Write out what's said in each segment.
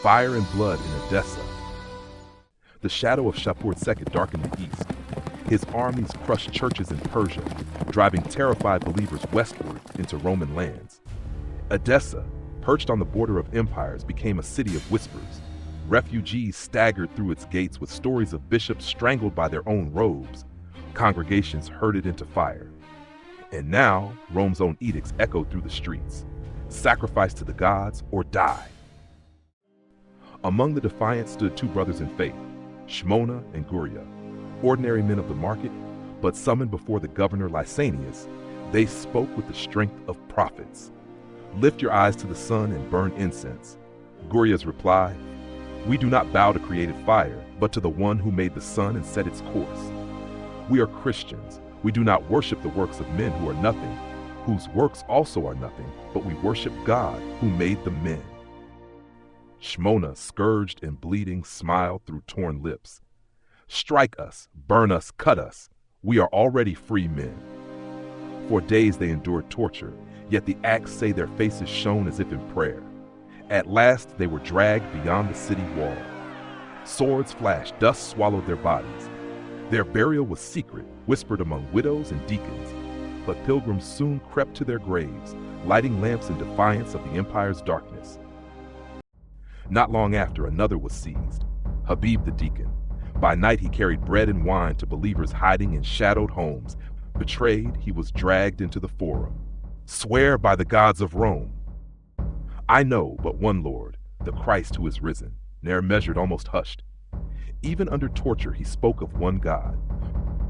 fire and blood in Edessa. The shadow of Shapur II darkened the east. His armies crushed churches in Persia, driving terrified believers westward into Roman lands. Edessa, perched on the border of empires, became a city of whispers. Refugees staggered through its gates with stories of bishops strangled by their own robes. Congregations herded into fire. And now, Rome's own edicts echoed through the streets. Sacrifice to the gods or die. Among the defiant stood two brothers in faith, Shmona and Gurya, ordinary men of the market, but summoned before the governor Lysanias, they spoke with the strength of prophets. Lift your eyes to the sun and burn incense. Gurya's reply, we do not bow to created fire, but to the one who made the sun and set its course. We are Christians. We do not worship the works of men who are nothing, whose works also are nothing, but we worship God who made the men. Shmona, scourged and bleeding, smiled through torn lips. Strike us, burn us, cut us. We are already free men. For days they endured torture, yet the acts say their faces shone as if in prayer. At last they were dragged beyond the city wall. Swords flashed, dust swallowed their bodies. Their burial was secret, whispered among widows and deacons. But pilgrims soon crept to their graves, lighting lamps in defiance of the empire's darkness. Not long after, another was seized, Habib the deacon. By night he carried bread and wine to believers hiding in shadowed homes. Betrayed, he was dragged into the forum. Swear by the gods of Rome. I know but one Lord, the Christ who is risen, ne'er measured, almost hushed. Even under torture he spoke of one God.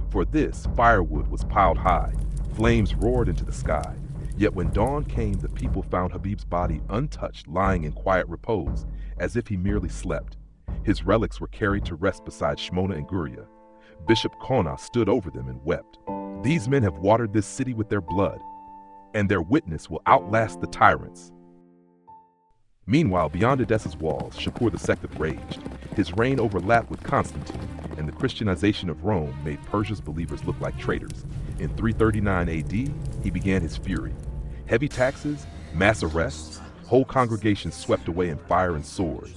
For this, firewood was piled high, flames roared into the sky. Yet when dawn came, the people found Habib's body untouched, lying in quiet repose, as if he merely slept. His relics were carried to rest beside Shmona and Gurya. Bishop Shmona stood over them and wept. These men have watered this city with their blood, and their witness will outlast the tyrants. Meanwhile, beyond Edessa's walls, Shapur II raged. His reign overlapped with Constantine, and the Christianization of Rome made Persia's believers look like traitors. In 339 AD, he began his fury. Heavy taxes, mass arrests, whole congregations swept away in fire and sword.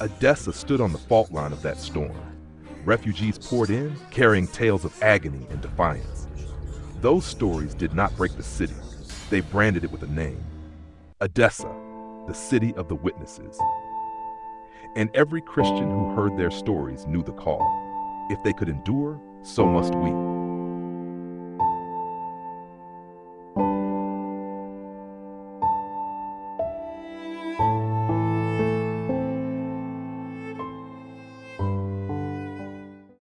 Edessa stood on the fault line of that storm. Refugees poured in, carrying tales of agony and defiance. Those stories did not break the city. They branded it with a name. Edessa, the city of the witnesses. And every Christian who heard their stories knew the call. If they could endure, so must we.